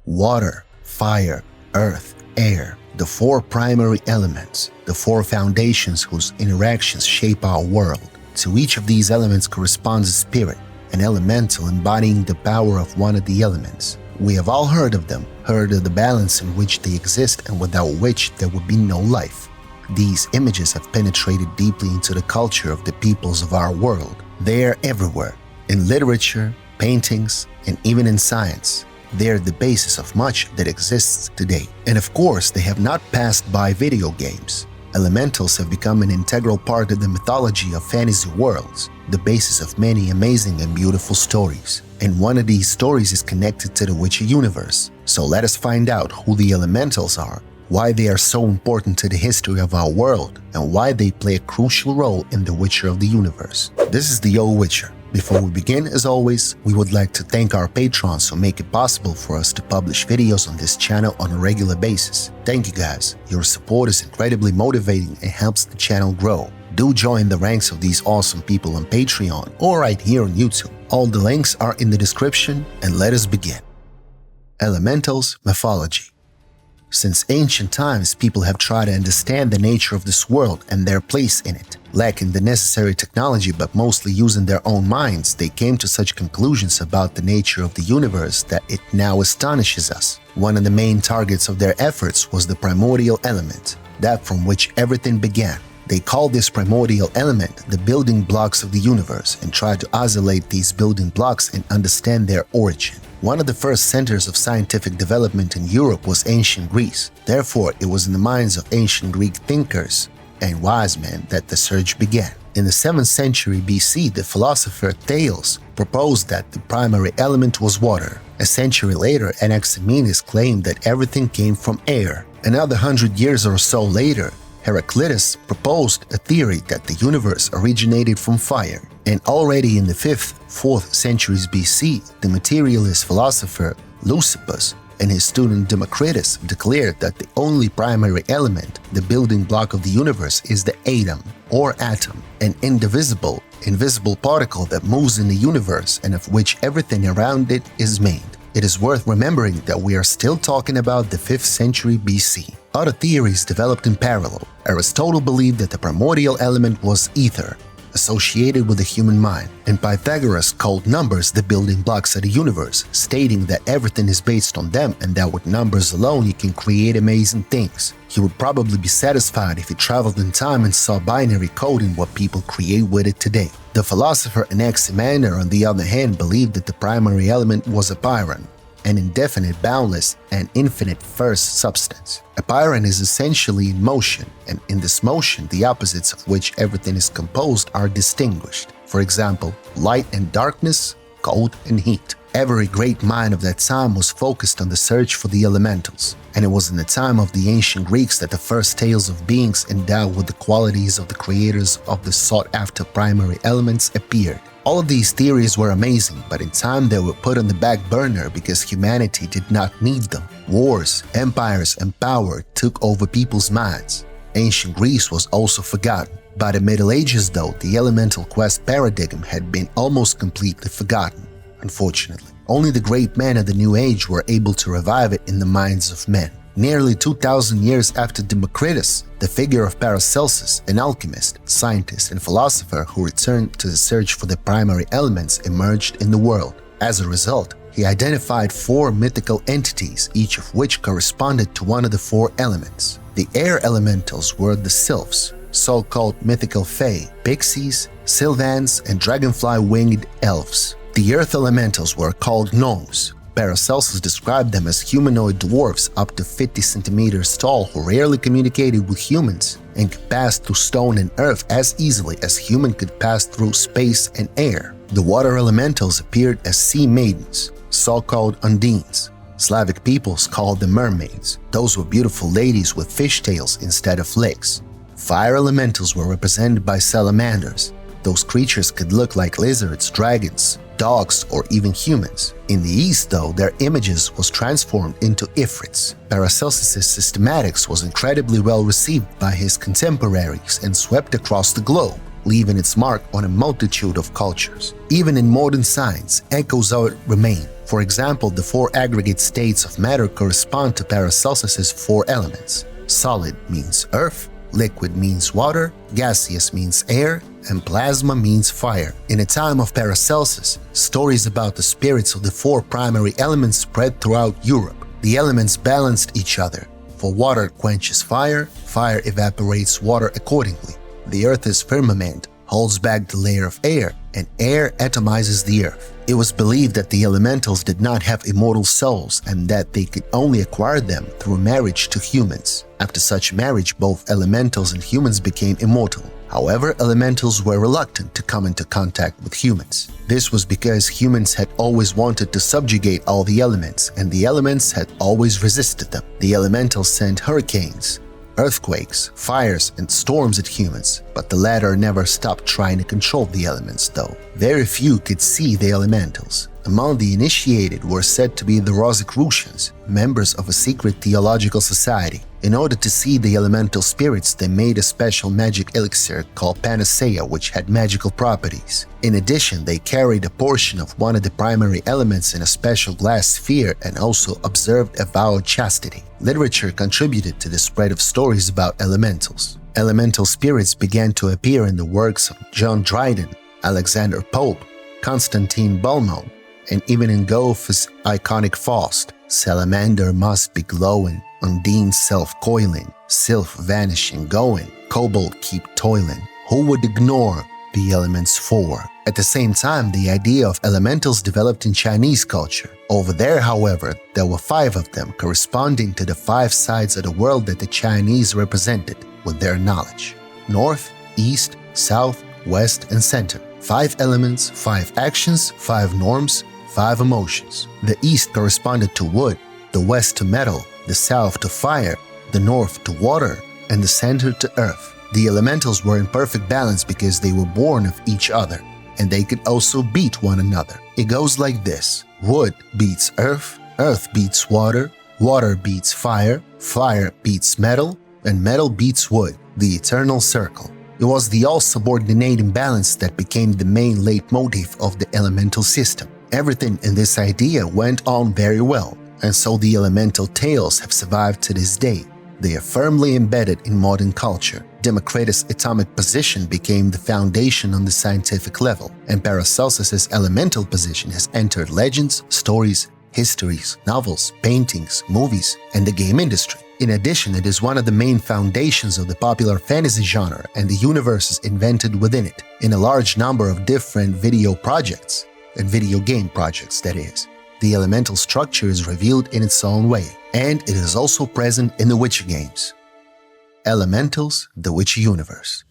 Water, fire, earth, air, the four primary elements, the four foundations whose interactions shape our world. To each of these elements corresponds a spirit, an elemental embodying the power of one of the elements. We have all heard of them, heard of the balance in which they exist and without which there would be no life. These images have penetrated deeply into the culture of the peoples of our world. They are everywhere, in literature, paintings, and even in science. They are the basis of much that exists today. And of course, they have not passed by video games. Elementals have become an integral part of the mythology of fantasy worlds, the basis of many amazing and beautiful stories. And one of these stories is connected to the Witcher universe. So let us find out who the elementals are, why they are so important to the history of our world, and why they play a crucial role in the Witcher of the universe. This is the Old Witcher. Before we begin, as always, we would like to thank our patrons who make it possible for us to publish videos on this channel on a regular basis. Thank you guys. Your support is incredibly motivating and helps the channel grow. Do join the ranks of these awesome people on Patreon or right here on YouTube. All the links are in the description, and let us begin. Elementals mythology. Since ancient times, people have tried to understand the nature of this world and their place in it. Lacking the necessary technology but mostly using their own minds, they came to such conclusions about the nature of the universe that it now astonishes us. One of the main targets of their efforts was the primordial element, that from which everything began. They called this primordial element the building blocks of the universe and tried to isolate these building blocks and understand their origin. One of the first centers of scientific development in Europe was ancient Greece. Therefore, it was in the minds of ancient Greek thinkers and wise men that the search began. In the 7th century BC, the philosopher Thales proposed that the primary element was water. A century later, Anaximenes claimed that everything came from air. Another 100 years or so later, Heraclitus proposed a theory that the universe originated from fire. And already in the 5th, 4th centuries BC, the materialist philosopher Leucippus and his student Democritus declared that the only primary element, the building block of the universe, is the atom, or atom, an indivisible, invisible particle that moves in the universe and of which everything around it is made. It is worth remembering that we are still talking about the 5th century BC. Other theories developed in parallel. Aristotle believed that the primordial element was ether, associated with the human mind, and Pythagoras called numbers the building blocks of the universe, stating that everything is based on them and that with numbers alone you can create amazing things. He would probably be satisfied if he traveled in time and saw binary code in what people create with it today. The philosopher Anaximander, on the other hand, believed that the primary element was a pyrrhon, an indefinite, boundless, and infinite first substance. A pyrrhon is essentially in motion, and in this motion, the opposites of which everything is composed are distinguished. For example, light and darkness, cold and heat. Every great mind of that time was focused on the search for the elementals, and it was in the time of the ancient Greeks that the first tales of beings endowed with the qualities of the creators of the sought-after primary elements appeared. All of these theories were amazing, but in time they were put on the back burner because humanity did not need them. Wars, empires, and power took over people's minds. Ancient Greece was also forgotten. By the Middle Ages, though, the elemental quest paradigm had been almost completely forgotten. Unfortunately, only the great men of the New Age were able to revive it in the minds of men. Nearly 2,000 years after Democritus, the figure of Paracelsus, an alchemist, scientist, and philosopher who returned to the search for the primary elements, emerged in the world. As a result, he identified 4 mythical entities, each of which corresponded to one of the 4 elements. The air elementals were the sylphs, so-called mythical fae, pixies, sylvans, and dragonfly-winged elves. The earth elementals were called gnomes. Paracelsus described them as humanoid dwarfs up to 50 centimeters tall who rarely communicated with humans and could pass through stone and earth as easily as human could pass through space and air. The water elementals appeared as sea maidens, so-called undines. Slavic peoples called them mermaids. Those were beautiful ladies with fishtails instead of legs. Fire elementals were represented by salamanders. Those creatures could look like lizards, dragons, dogs, or even humans. In the East, though, their images was transformed into ifrits. Paracelsus' systematics was incredibly well received by his contemporaries and swept across the globe, leaving its mark on a multitude of cultures. Even in modern science, echoes of it remain. For example, the four aggregate states of matter correspond to Paracelsus's four elements. Solid means earth, liquid means water, gaseous means air, and plasma means fire. In a time of Paracelsus, stories about the spirits of the four primary elements spread throughout Europe. The elements balanced each other. For water quenches fire, fire evaporates water accordingly. The earth is firmament, holds back the layer of air, and air atomizes the earth. It was believed that the elementals did not have immortal souls and that they could only acquire them through marriage to humans. After such marriage, both elementals and humans became immortal. However, elementals were reluctant to come into contact with humans. This was because humans had always wanted to subjugate all the elements, and the elements had always resisted them. The elementals sent hurricanes, earthquakes, fires, and storms at humans, but the latter never stopped trying to control the elements, though. Very few could see the elementals. Among the initiated were said to be the Rosicrucians, members of a secret theological society. In order to see the elemental spirits, they made a special magic elixir called panacea, which had magical properties. In addition, they carried a portion of one of the primary elements in a special glass sphere and also observed a vow of chastity. Literature contributed to the spread of stories about elementals. Elemental spirits began to appear in the works of John Dryden, Alexander Pope, Constantine Balmont, and even in Goethe's iconic Faust. Salamander must be glowing, Undine self-coiling, Sylph vanishing going, Kobold keep toiling. Who would ignore the elements for? At the same time, the idea of elementals developed in Chinese culture. Over there, however, there were 5 of them, corresponding to the 5 sides of the world that the Chinese represented with their knowledge: North, East, South, West, and Center. 5 elements, 5 actions, 5 norms, 5 emotions. The East corresponded to wood, the West to metal, the South to fire, the North to water, and the Center to earth. The elementals were in perfect balance because they were born of each other, and they could also beat one another. It goes like this: wood beats earth, earth beats water, water beats fire, fire beats metal, and metal beats wood, the eternal circle. It was the all-subordinating balance that became the main leitmotif of the elemental system. Everything in this idea went on very well, and so the elemental tales have survived to this day. They are firmly embedded in modern culture. Democritus' atomic position became the foundation on the scientific level, and Paracelsus's elemental position has entered legends, stories, histories, novels, paintings, movies, and the game industry. In addition, it is one of the main foundations of the popular fantasy genre and the universes invented within it, in a large number of different video projects, and video game projects, that is. The elemental structure is revealed in its own way, and it is also present in the Witcher games. Elementals, the Witcher universe.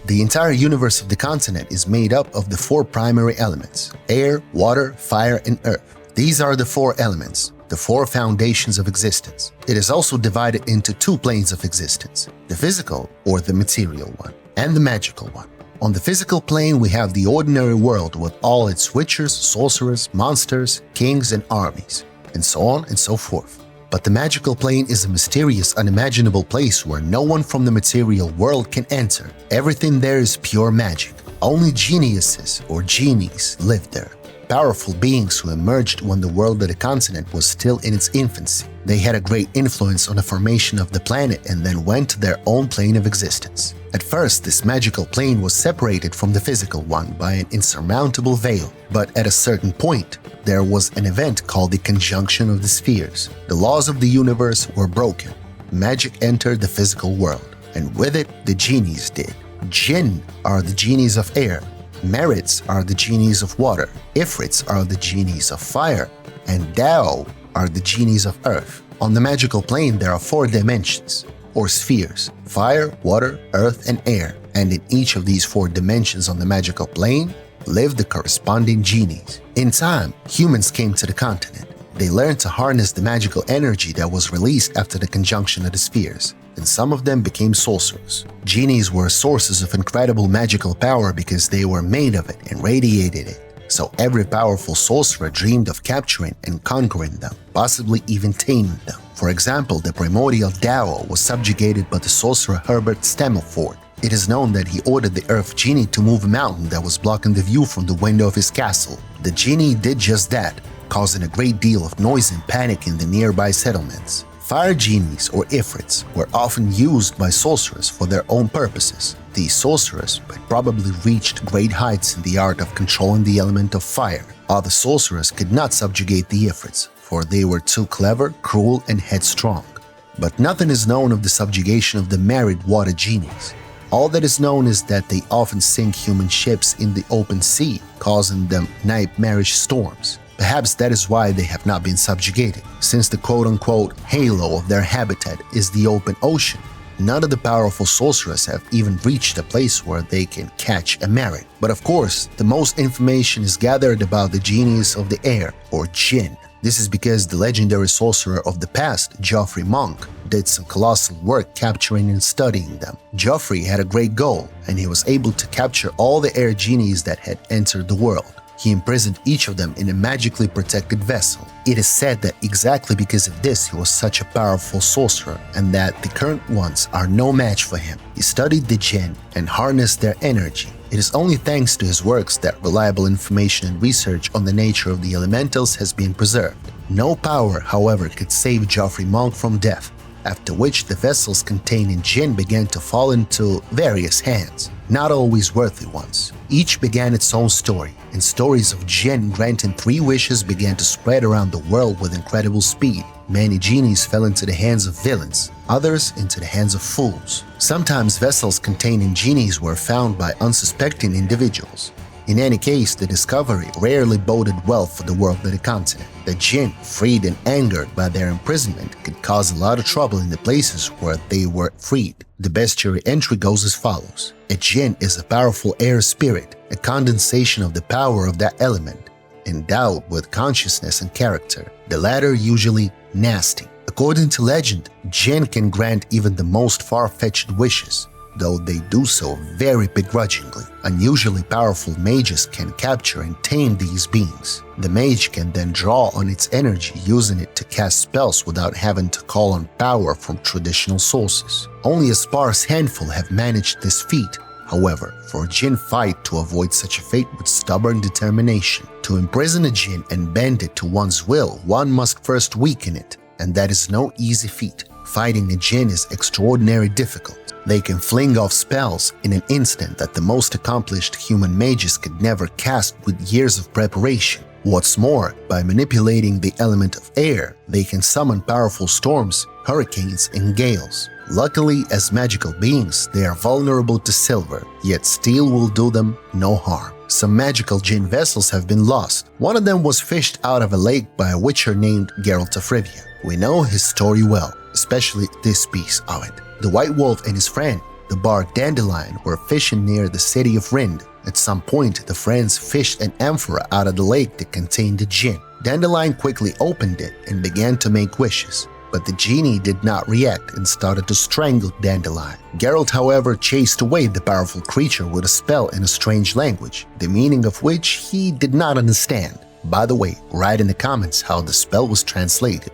The entire universe of the continent is made up of the 4 primary elements: air, water, fire, and earth. These are the 4 elements, the 4 foundations of existence. It is also divided into 2 planes of existence: the physical, or the material one, and the magical one. On the physical plane, we have the ordinary world with all its witchers, sorcerers, monsters, kings, and armies, and so on and so forth. But the magical plane is a mysterious, unimaginable place where no one from the material world can enter. Everything there is pure magic. Only geniuses or genies live there. Powerful beings who emerged when the world of the continent was still in its infancy. They had a great influence on the formation of the planet and then went to their own plane of existence. At first, this magical plane was separated from the physical one by an insurmountable veil, but at a certain point, there was an event called the conjunction of the spheres. The laws of the universe were broken. Magic entered the physical world, and with it, the genies did. Djinn are the genies of air, Merits are the genies of water, Ifrits are the genies of fire, and Dao are the genies of earth. On the magical plane, there are 4 dimensions, or spheres: fire, water, earth, and air. And in each of these 4 dimensions on the magical plane live the corresponding genies. In time, humans came to the continent. They learned to harness the magical energy that was released after the conjunction of the spheres, and some of them became sorcerers. Genies were sources of incredible magical power because they were made of it and radiated it. So every powerful sorcerer dreamed of capturing and conquering them, possibly even taming them. For example, the primordial Dao was subjugated by the sorcerer Herbert Stammelford. It is known that he ordered the Earth Genie to move a mountain that was blocking the view from the window of his castle. The genie did just that, causing a great deal of noise and panic in the nearby settlements. Fire genies, or ifrits, were often used by sorcerers for their own purposes. These sorcerers had probably reached great heights in the art of controlling the element of fire. Other sorcerers could not subjugate the ifrits, for they were too clever, cruel, and headstrong. But nothing is known of the subjugation of the married water genies. All that is known is that they often sink human ships in the open sea, causing them nightmarish storms. Perhaps that is why they have not been subjugated, since the quote-unquote halo of their habitat is the open ocean. None of the powerful sorcerers have even reached a place where they can catch a merit. But of course, the most information is gathered about the genies of the air, or Djinn. This is because the legendary sorcerer of the past, Geoffrey Monk, did some colossal work capturing and studying them. Geoffrey had a great goal, and he was able to capture all the air genies that had entered the world. He imprisoned each of them in a magically protected vessel. It is said that exactly because of this he was such a powerful sorcerer, and that the current ones are no match for him. He studied the Djinn and harnessed their energy. It is only thanks to his works that reliable information and research on the nature of the elementals has been preserved. No power, however, could save Geoffrey Monk from death, after which the vessels containing Djinn began to fall into various hands, not always worthy ones. Each began its own story, and stories of Djinn granting 3 wishes began to spread around the world with incredible speed. Many genies fell into the hands of villains, others into the hands of fools. Sometimes vessels containing genies were found by unsuspecting individuals. In any case, the discovery rarely boded well for the world of the continent. The Djinn, freed and angered by their imprisonment, could cause a lot of trouble in the places where they were freed. The Bestiary entry goes as follows. A Djinn is a powerful air spirit, a condensation of the power of that element, endowed with consciousness and character, the latter usually nasty. According to legend, Djinn can grant even the most far-fetched wishes, though they do so very begrudgingly. Unusually powerful mages can capture and tame these beings. The mage can then draw on its energy, using it to cast spells without having to call on power from traditional sources. Only a sparse handful have managed this feat. However, for a Djinn fight to avoid such a fate with stubborn determination. To imprison a Djinn and bend it to one's will, one must first weaken it, and that is no easy feat. Fighting a Djinn is extraordinarily difficult. They can fling off spells in an instant that the most accomplished human mages could never cast with years of preparation. What's more, by manipulating the element of air, they can summon powerful storms, hurricanes, and gales. Luckily, as magical beings, they are vulnerable to silver, yet steel will do them no harm. Some magical Djinn vessels have been lost. One of them was fished out of a lake by a witcher named Geralt of Rivia. We know his story well, especially this piece of it. The White Wolf and his friend, the bard Dandelion, were fishing near the city of Rind. At some point, the friends fished an amphora out of the lake that contained the Djinn. Dandelion quickly opened it and began to make wishes, but the genie did not react and started to strangle Dandelion. Geralt, however, chased away the powerful creature with a spell in a strange language, the meaning of which he did not understand. By the way, write in the comments how the spell was translated.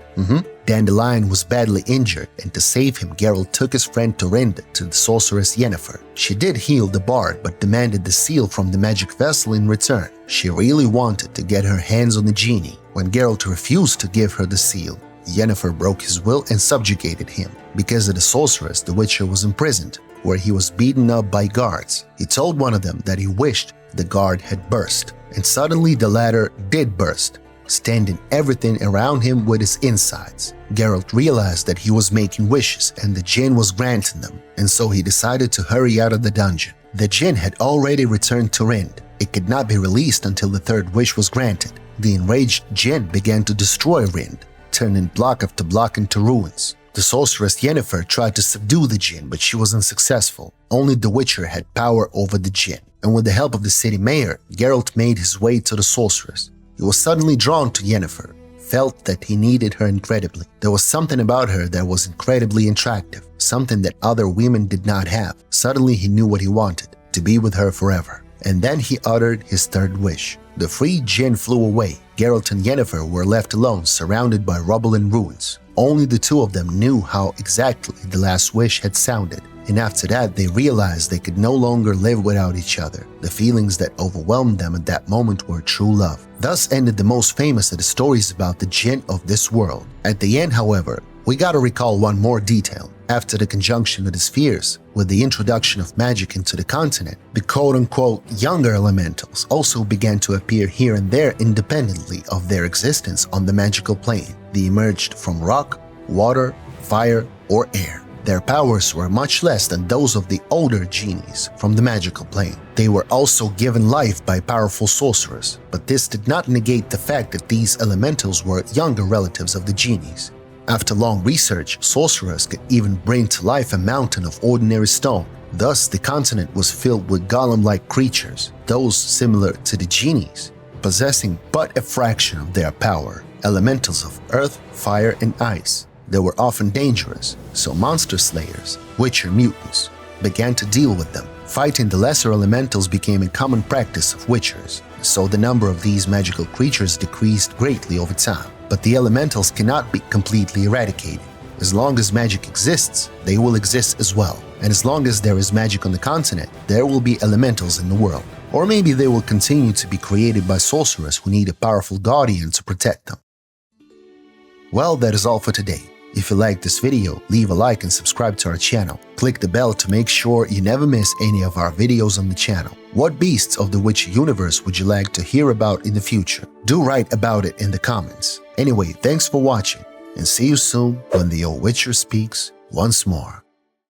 Dandelion was badly injured, and to save him, Geralt took his friend Rind to the sorceress Yennefer. She did heal the bard, but demanded the seal from the magic vessel in return. She really wanted to get her hands on the genie. When Geralt refused to give her the seal, Yennefer broke his will and subjugated him. Because of the sorceress, the Witcher was imprisoned, where he was beaten up by guards. He told one of them that he wished the guard had burst, and suddenly the latter did burst, standing everything around him with his insides. Geralt realized that he was making wishes and the Djinn was granting them, and so he decided to hurry out of the dungeon. The Djinn had already returned to Rind. It could not be released until the third wish was granted. The enraged Djinn began to destroy Rind, turning block after block into ruins. The sorceress Yennefer tried to subdue the Djinn, but she was unsuccessful. Only the Witcher had power over the Djinn, and with the help of the city mayor, Geralt made his way to the sorceress. He was suddenly drawn to Yennefer, felt that he needed her incredibly. There was something about her that was incredibly attractive, something that other women did not have. Suddenly he knew what he wanted, to be with her forever. And then he uttered his third wish. The freed Djinn flew away. Geralt and Yennefer were left alone, surrounded by rubble and ruins. Only the two of them knew how exactly the last wish had sounded. and after that they realized they could no longer live without each other. The feelings that overwhelmed them at that moment were true love. Thus ended the most famous of the stories about the Djinn of this world. At the end, however, we gotta recall one more detail. After the conjunction of the spheres, with the introduction of magic into the continent, the quote-unquote younger elementals also began to appear here and there independently of their existence on the magical plane. They emerged from rock, water, fire, or air. Their powers were much less than those of the older genies from the magical plane. They were also given life by powerful sorcerers, but this did not negate the fact that these elementals were younger relatives of the genies. After long research, sorcerers could even bring to life a mountain of ordinary stone. Thus, the continent was filled with golem-like creatures, those similar to the genies, possessing but a fraction of their power, elementals of earth, fire, and ice. They were often dangerous, so monster slayers, witcher mutants, began to deal with them. Fighting the lesser elementals became a common practice of witchers, so the number of these magical creatures decreased greatly over time. But the elementals cannot be completely eradicated. As long as magic exists, they will exist as well. And as long as there is magic on the continent, there will be elementals in the world. Or maybe they will continue to be created by sorcerers who need a powerful guardian to protect them. Well, that is all for today. If you liked this video, leave a like and subscribe to our channel. Click the bell to make sure you never miss any of our videos on the channel. What beasts of the Witcher universe would you like to hear about in the future? Do write about it in the comments. Anyway, thanks for watching, and see you soon when the old Witcher speaks once more.